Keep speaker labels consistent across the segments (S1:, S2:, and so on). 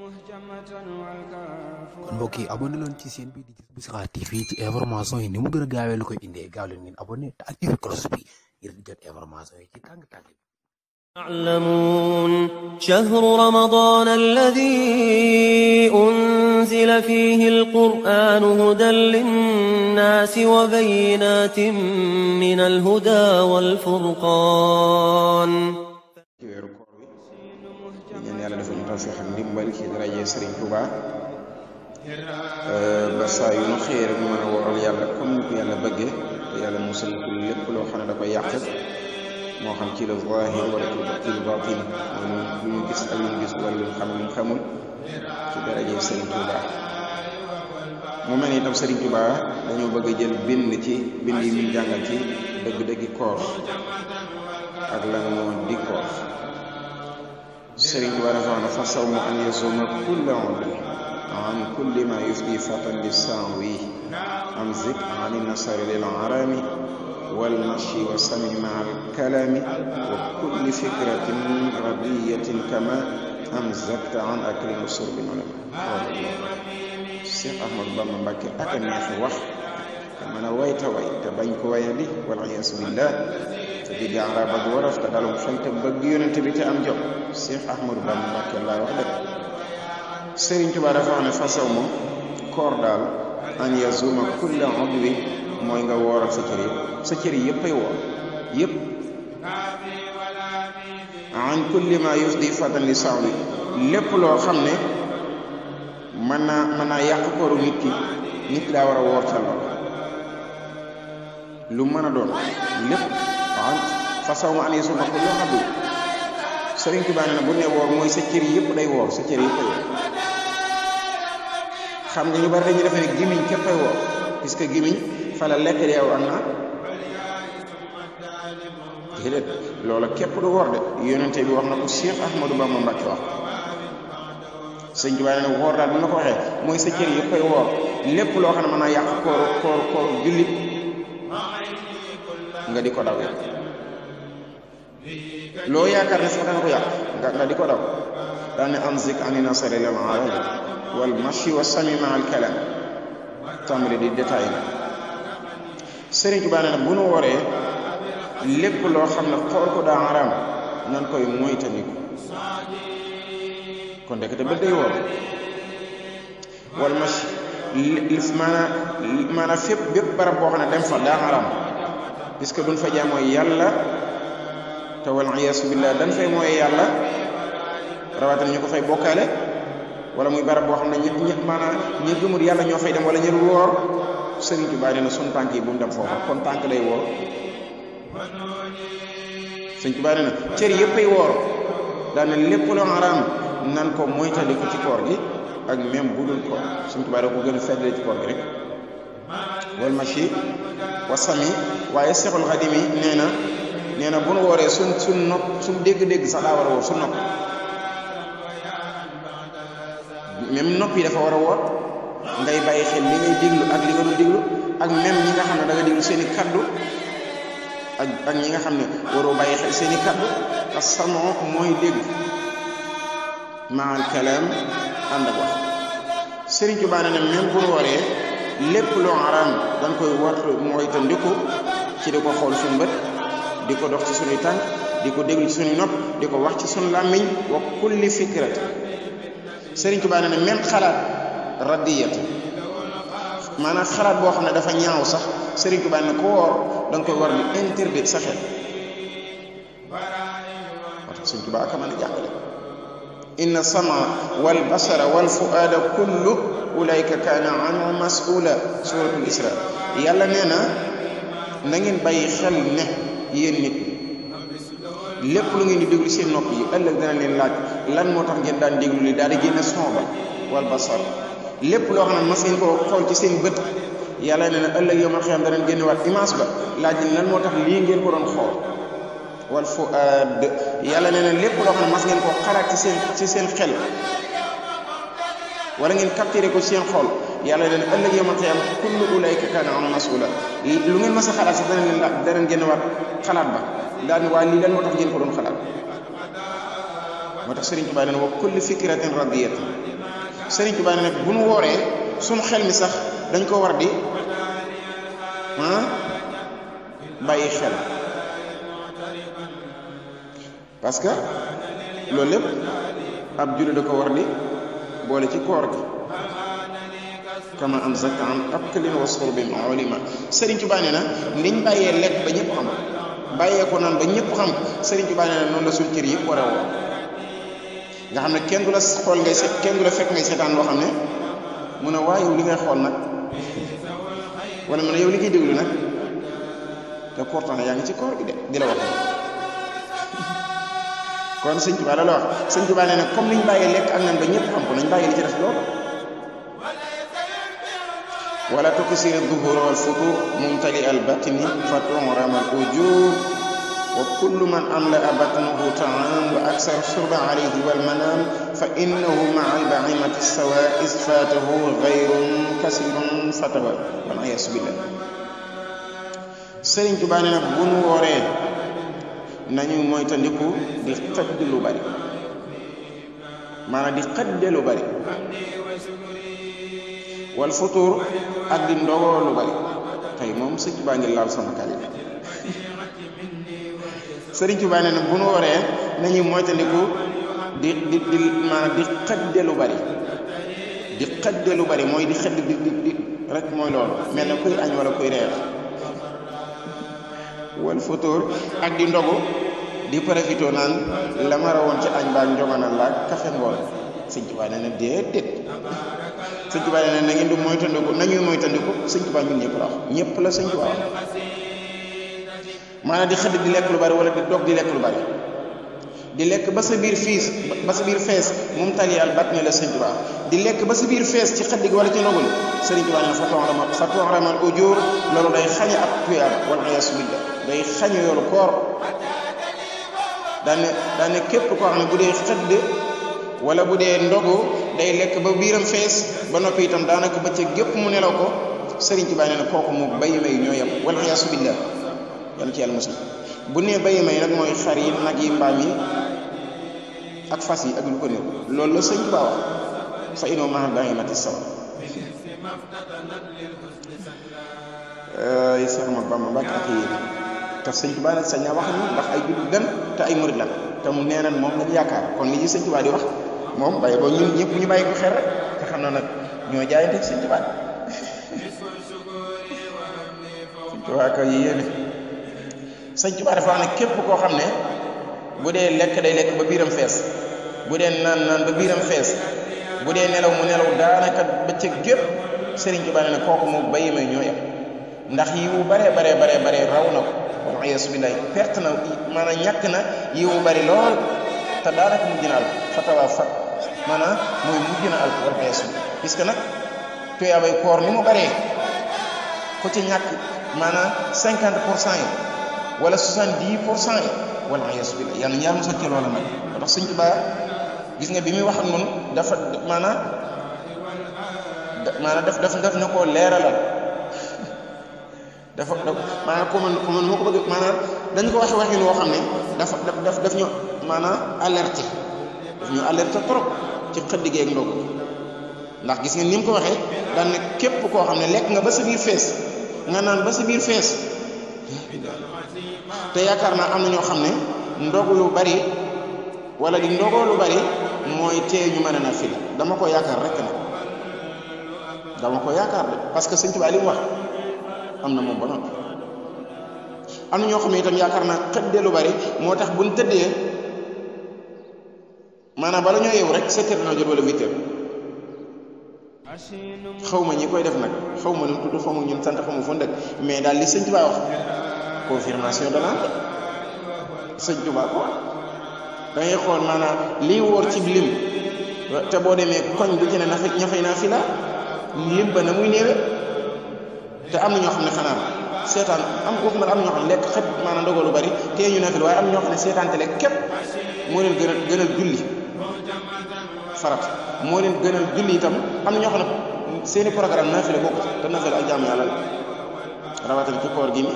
S1: kon mbokk yi abonné leen ci seen bi di Gis Bu Sixaar TV ci information yi ni mu gën a gaawee lu koy indee gaaw leen ngeen abonné te activé cloche bi ngir di jot information yi ci tàng-tàng bi.
S2: تعلمون شهر رمضان الذي أنزل فيه القرآن هدى للناس وبينات من الهدى والفرقان
S3: ñaan yàlla dafa ñu tawfiix ak ndimbal ci daraje Sëriñ Tuuba ba saa yu nu xëy rek ñu mën a waral yàlla comme ni ko yàlla bëggee te yàlla musal ko lépp loo xam ne da koy yàq moo xam ci la zaahir wala ci lu baatin lu ñu gis ak lu ñu gis wala lu ñu xam lu ñu xamul ci daraje Sëriñ Tuuba mu mel ni itam Sëriñ Tuuba dañoo bëgg a jël bind yi ñu jàngal ci dëgg-dëggi koor ak lan moo di koor. Sëriñ Tuuba dafa wax ne fa sawmu an yasuma kulla udwi an kulli ma yufdi fatan li saawi amzik ani nasari lil arami wal mashi wa sami ma al kalami wa kulli fikratin radiyatin kama amzakta an akli wa surbi ulama. Cheikh Ahmadou Bamba Mbacké ak a neex wax te mën a wayta way te bañ ko wayadi wal iyaasu billah te digg arab ak wolof te dalum xel te bëgg yonente bi te am jom. Cheikh Ahmadou Bamba Mbacké laa wax dëgg. Sëriñ Tuubaa dafa wax ne fasaw moom koor daal an yazuma kulla udwi mooy nga wooral sa cër yi yëpp ay woor yëpp an kulli ma yufdi fatan li saawi lépp loo xam ne mën naa yàq kooru nit daa war a woor ca lool lu mën a doon lépp fasaw ma an yazuma kulla udwi. Sëriñ Tuubaa nee na bu ne woor mooy sa cër yëpp day woor sa cër yëpp ay woor. xam nga ñu bari dañuy defe ne gimiñ képp ay woor puisque gimiñ fa la lekk yow am na déedéet loola képp du woor de yonente bi wax na ko Cheikh Ahmadou Bamba Mbacké wax. Sëriñ Tuubaa nee na woor daal bu na ko waxee mooy sa cër yëpp ay woor lépp loo xam ne mën naa yàq koor jullit nga di ko daw loo yaakaar ne sax dana ko yàq nga di ko daw daan ne amzik ani nasari lil arami wal mashi wa sami ma al kalam tàmbali di détail la. Sëriñ Tuubaa nee na bu nu waree lépp loo xam ne xool ko daa araam nan koy moytandiku kon dekk te bët day woor wal mashi maanaam fépp bépp barab boo xam ne dem fa daa araam puisque duñ fa jaamoo yàlla te wal iyaasu billah dañ fay mooy yàlla rawatina ñu ko fay bokkaale wala muy barab boo xam ne maanaam ñi gëmul yàlla ñoo fay dem wala ñu woor. Sëriñ Tuubaa nee na sun tànk yi bu mu dem foofa kon tànk day woor. Sëriñ Tuubaa nee na cër yëpp ay woor daan na lépp lu araam nan ko moytandiku ci koor gi ak même bu dul koor. Sëriñ Tuubaa da ko gën a feddale ci koor gi rek wal mashi wa sami waaye Seexul Xadiim yi nee na bu nu wooree suñ nopp suñ dégg-dégg sax daa war a woor suñ nopp même nopp yi dafa war a woor ngay bàyyi xel li ngay déglu ak li nga dul déglu ak même ñi nga xam ne da nga déglu seen i kaddu ak ñi nga xam ne waroo bàyyi xel seen i kaddu as-samu mooy dégg maal kalaam ànd ak wax. Sëriñ Tuubaa nee na même bu nu wooree lépp loo araam dañ koy war mooy te ndiku ci di ko xool suñu bët di ko dox ci suñuy tànk di ko déglu ci suñuy nopp di ko wax ci suñu làmmiñ wa kulli fikrati. Sëriñ Tuubaa nee na même xalaat radiyati maanaam xalaat boo xam ne dafa ñaaw sax Sëriñ Tuubaa nee na ko woor da nga koy war di interdit sa xel moo tax Sëriñ Tuubaa ak a mën a jàngale. inna sama wal basara wal fuada kullu ulaika kaana anhu mas'ula suratul isra. yàlla nee na ngeen bàyyi xel ne yéen nit lépp lu ngeen di déglu seen nopp yi ëllëg dana leen laaj lan moo tax ngeen daan déglu li daal di génne son ba wal basar lépp loo xam ne mas ngeen ko xool ci seen bët yàlla nee na ëllëg yow ma xam danañ génne waat image ba laaj lan moo tax lii ngeen ko doon xool wal fuad yàlla nee na lépp loo xam ne mas ngeen ko xalaat ci seen xel wala ngeen capturé ko seen xol yàlla nee na ëllëg yow ma xam kullu ulayka kaana anhu mas'ula lu ngeen mas a xalaat sax danañ leen laaj danañ génne waat xalaat ba daal ni waaye lii lan moo tax ngeen ko doon xalaat moo tax Sëriñ Tuubaa nee na wa kulli fikratin radiyatin Sëriñ Tuubaa ne nag bu nu wooree suñu xel mi sax dañ ko war di bàyyi xel parce que loolu lépp ab julli da ko war di boole ci koor gi kama am zakka an aklin wa surbin ulima. Sëriñ Tuubaa ne na niñ bàyyee lekk ba ñëpp xam bàyyee ko naan ba ñëpp xam Sëriñ Tuubaa ne na noonu la suñ cër yëpp war a woo nga xam ne kenn du la xool ngay seet kenn du la fekk ngay seetaan loo xam ne mu ne waa yow li ngay xool nag wala mu ne yow li ngay déglu nag te pourtant yaa ngi ci koor gi de di la wax kon Sëriñ Tuubaa la wax Sëriñ Tuubaa nee na comme niñ bàyyee lekk ak naan ba ñëpp xam ko nañ bàyyi li ci des loolu wala tuksir duhur wal futur mumtali al batni fa tu'rama al ujur wa kullu man amla'a batnahu ta'am wa aksar shurba alayhi wal manam fa innahu ma'a al ba'imati sawa is fatahu ghayrun kasirun fatawa wal iyas billah. Sëriñ Tuubaa nee na bu nu wooree nañu moytandiku di xëdd lu bari maanaam di xëdde lu bari wal futur ak di ndogoo lu bari tey moom Sëriñ Tuubaa ngi laal sama kàddu Sëriñ Tuubaa nee na bu nu wooree nañu moytandiku di maanaam di xëdde lu bari di xëdde lu bari mooy di xëdd di rek mooy loolu mel na kuy añ wala kuy reer wal futur ak di ndogu di profité naan la ma rawoon ci añ baa njogana la kafe ngoon. Sëriñ Tuubaa nee na déedéet Sëriñ Tuubaa nee na na ngeen di moytandiku nañuy moytandiku Sëriñ Tuubaa ñun ñëpp la wax ñëpp la Sëriñ Tuubaa wax maanaam di xëdd di lekk lu bari wala di dog di lekk lu bari di lekk ba sa biir fees moom tali al batni la Sëriñ Tuubaa di lekk ba sa biir fees ci xëdd gi wala ci ndogul Sëriñ Tuubaa nee na fa tu'rama al ujur loolu day xañe ab tuyaab wal iyaasu billah day xañe yoolu koor daane képp koo xam ne bu dee xëdd wala bu dee ndogu day lekk ba biiram fees ba noppi itam daanaka bëccëg gépp mu nelaw ko Sëriñ Tuubaa nee na kooku mu bayi may ñoo yem wal iyaasu billah yàlla ci yàlla muslim. bu nee bayi may nag mooy xar yi nag yi mbaam yi ak fas yi ak lu ko néew loolu la Sëriñ Tuubaa wax fa innahu ma'a al-bahiimati sawa. Seex Ahmadu Bamba Mbàkke ak yéen te Sëriñ Tuubaa nag sañ naa wax ni ndax ay jullit lan te ay murid lan te mu nee moom lañu yaakaar kon li ci Sëriñ Tuubaa di wax moom bàyyi ba ñun ñëpp ñu bàyyi ko xel rek te xam na nag ñoo jaayante Sëriñ Tuubaa Sëriñ Tuubaa ak yéen Sëriñ Tuubaa dafa wax ne képp koo xam ne bu dee lekk day lekk ba biiram fees bu dee naan ba biiram fees bu dee nelaw mu nelaw daanaka bëccëg gépp Sëriñ Tuubaa ne kooku moom bayi may ñoo yem ndax yiwu bare raw na ko wal iyaasu billahi perte na maanaam ñàkk na yiwu bari lool te daanaka mujj na al fatawa fat maanaam mooy mujj na al wal iyaasu puisque nag tuyaabay koor ni mu baree ku ci ñàkk maanaam 50% yi wala 70% yi wal iyaasu billahi yàlla ñaar mosal ci loola nag moo tax Sëriñ Tuubaa gis nga bi muy wax ak noonu dafa maanaam daf na koo leeralal maanaam ko man moo ko bëgg maanaam dañ ko waxin woo xam ne daf ñu maanaam alerté daf ñu alerté trop ci xëdd gi ak ndog ndax gis nga ni mu ko waxee daan ne képp koo xam ne lekk nga ba sa biir fees nga naan ba sa biir fees te yaakaar naa am na ñoo xam ne ndog lu bari wala di ndogoo lu bari mooy tee ñu mën a nafil dama ko yaakaar rek nag dama ko yaakaar de parce que Sëriñ Tuubaa li mu wax am na moom ba noppi am na ñoo xam ne itam yaakaar naa xëdde lu bari moo tax buñ tëddee maanaam bala ñoo yeewu rek 7 heures dina jot wala 8 heures xaw ma ñi koy def nag xaw ma nu tudd xaw ma ñun sant xaw ma fu ndëkk mais daal li Sëriñ Tuubaa wax confirmation de l'an Sëriñ Tuubaa ko da ngay xool maanaam lii wóor ci lim te boo demee koñ bu ci ne ña fay naa fi la lim ba na muy néewe te am na ñoo xam ne xanaa seetaan am na ñoo xam ne lekk xet maanaam ndogal lu bari te ñu nafil waaye am na ñoo xam ne seetaan tele képp moo leen gënal julli farat moo leen gënal julli itam am na ñoo xam ne seeni programme nafila bokk te nafila ak jaamu yàlla la rawatina ci koor gi mi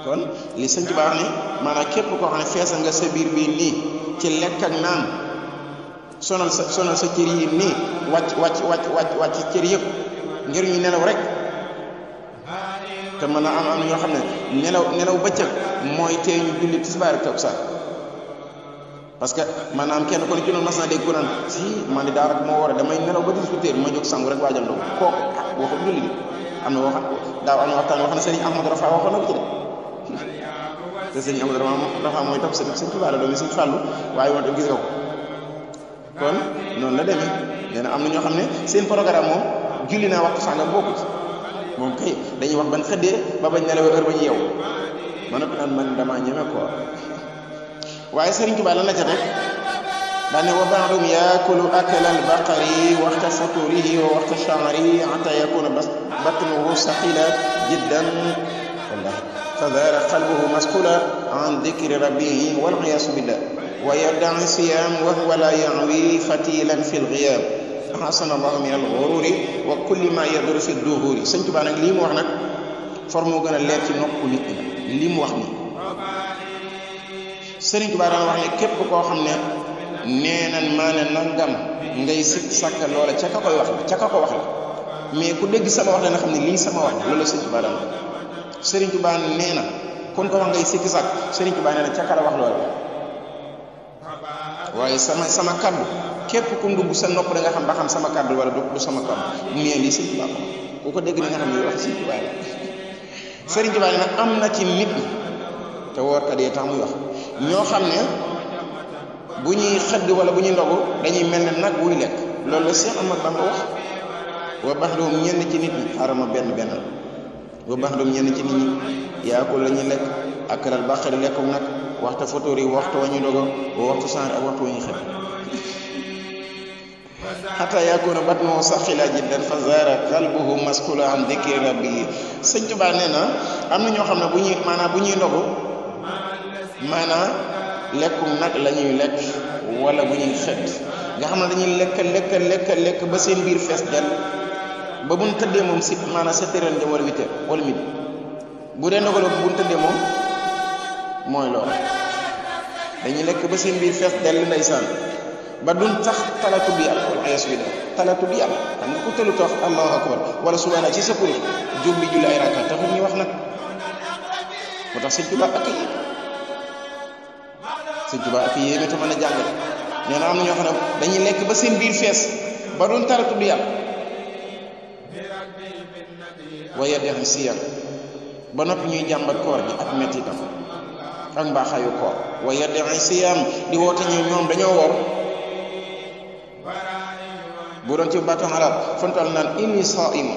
S3: kon li Sëriñ Tuubaa wax ne maanaam képp koo xam ne feesal nga sa biir bii nii ci lekk ak naan sonal sa cër yi nii wàcc cër yëpp ngir ñu nelaw rek te mën a am ñoo xam ne nelaw bëccëg mooy tee ñu julli tisbaar ak takkusaan parce que maanaam kenn ko ne ci noonu mas naa dégg ko naan si man di daara moo war a damay nelaw ba 18 heures ma jóg sangu rek waajal ndogu kooku waxu julli di am na waxtaan wax na Serigne Ahmadou Rafa waxoon na ko ci de te Serigne Ahmadou Rafa mooy topp Serigne Touba la doomi Serigne Fallou waaye woon tam gis nga ko kon noonu la demee nee na am na ñoo xam ne seen programme moom julli naa waxtu sàngam bokku ci moom kay dañuy wax ban xëddee ba bañ nelawee heure ba ñu yeewu ma noppi naan man damaa ñeme ko waaye Serigne Touba lan la ca rek daane wa ba'dum yaakulu akala al-baqari waxta futurihi wa waxta sha'ri hatta yakuna batnuhu saqila jiddan wallahi fadara qalbuhu masqula an dhikri rabbihi wal iyaasu billah wa yadda'i siyam wa huwa la ya'wi fatilan fi al-ghiyab ahsana Allahu min al-ghururi wa kulli ma yaduru fi ad-duhuri Serigne Touba nag lii mu wax nag for moo gën a leer ci nopp nit ñi lii mu wax ni Serigne Touba daan wax ne képp koo xam ne nee nan maa ne nangam ngay sikk sàkk loola ca ka koy wax la ca ka ko wax la mais ku dégg sama wax la nga xam ne lii sama wax loolu Serigne Touba daan wax Serigne Touba nee na kon ko wax ngay sikk sàkk Serigne Touba nee na ca ka la wax loola waaye sama kaddu képp ku dugg sa nopp da nga xam ba xam sama kaddu wala du sama kaddu nee lii Serigne Touba ko ku ko dégg ni nga xam ne wax Serigne Touba la Serigne Touba nee na am na ci nit ñi te woorkat yi tax muy wax ñoo xam ne bu ñuy xëdd wala bu ñuy ndogu dañuy mel ne nag wuy lekk loolu la Cheikh Ahmad Bamba wax wa ba'dhum ñenn ci nit ñi xarama benn wa ba'dhum ñenn ci nit ñi yaakul la ñuy lekk akalal baqari lekku nag waxta fotóor yi waxtu wa ñu ndogo waxtu saar ak waxtu wa ñuy xëdd hatta yakuna batnuhu saxila jiddan fa zara qalbuhu maskula an dhikri rabbihi Sëñ Tuubaa nee na am na ñoo xam ne bu ñuy ndogu lekkum nag la ñuy lekk wala bu ñuy xëdd nga xam ne dañuy lekk ba seen biir fees del ba bu ñu tëddee moom si 7 heures jëm wala 8 heures wala midi bu dee ndogaloo bu ñu tëddee moom mooy loolu dañuy lekk ba seen biir fees del ndeysaan ba duñ tax talatu bi yàlla wala ayas bi talatu bi yàlla xam nga ku tëlu tax allahu akbar wala subhaana ci sa kuréel julli ay rakka taxul ñuy wax nag moo tax Sëñ Tuubaa ak Sëñ Tuubaa ak yéeme te mën a jàngale nee na am na ñoo xam ne dañuy lekk ba seen biir fees ba doon tara tudd yàlla waaye dex siyam ba noppi ñuy jàmbat koor gi ak mettitam ak mbaaxaayu koor waaye dex siyam di woote ñoom dañoo woor bu doon ci bàttan arab fantal naan inni saa'im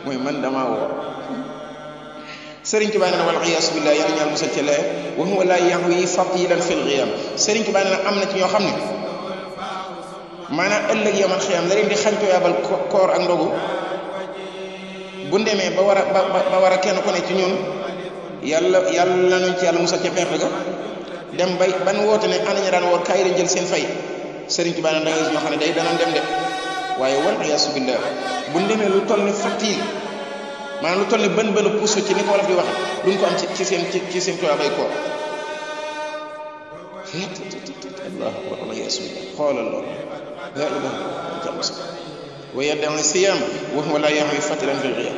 S3: mooy man damaa woor Serigne Touba nee na wal iyaasu billah yàlla ñaan musal ca lee wa huwa la yahwi fatilan fil ghiyam Serigne Touba nee na am na ci ñoo xam ne maanaam ëllëg yamal xiyam la leen di xañtoo yabal koor ak ndogu bu ndemee ba war a kenn ku ne ci ñun yàlla nañ ci yàlla musal ca perte ga dem bay ban woote ne ana ñu daan woor kaay leen jël seen fay Serigne Touba nee na da ngay ñoo xam ne day danañ dem de waaye wal iyaasu billah bu ndemee lu toll ni fatil maanaam lu toll ni bën puso ci ni ko wolof di waxe duñ ko am ci seen tool bay koor allahu akbar wala yeesu xoolal loolu la ilaha illallah wa yadda'i siyam wa huwa la yahwi fatilan fil ghiyam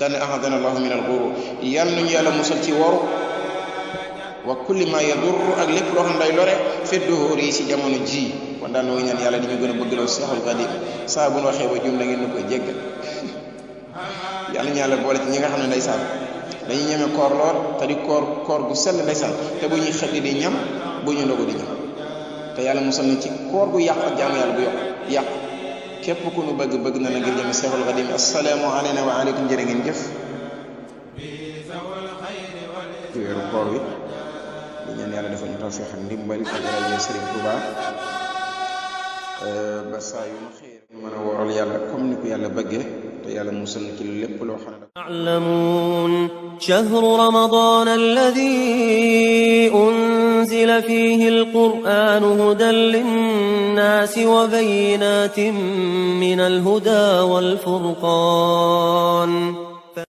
S3: daan ahadana allahu min al-ghurur yàlla nañu yàlla musal ci woru wa kulli ma yadurru ak lépp loo xam day lore fi duhur yi ci jamono ji kon daan noo ñaan yàlla di ñu gën a bëgg loo Seexul Xadiim saa bu ñu waxee ba jum da ngeen ñu koy jéggal yàlla ñaala boole ci ñi nga xam ne ndeysaan dañuy ñeme koor lool te di koor gu sell ndeysaan te bu ñuy xëdd di ñam bu ñu ndogu di ñam te yàlla musal na ci koor gu yàq ak jaamu yàlla bu yàq képp ku nu bëgg na ngir jëm Seexul Xadiim assalaamu alayna wa aleykum jërë ngeen jëf ci weeru koor wi di ñaan yàlla defal ñu tawfiix ak ndimbal ak daraja Sëriñ Tuubaa ba saa yu ma xëy ñu mën a wooral yàlla comme ni ko yàlla bëggee te yàlla musal ci lépp loo xam ne
S2: تعلمون شهر رمضان الذي أنزل فيه القرآن هدى للناس وبينات من الهدى والفرقان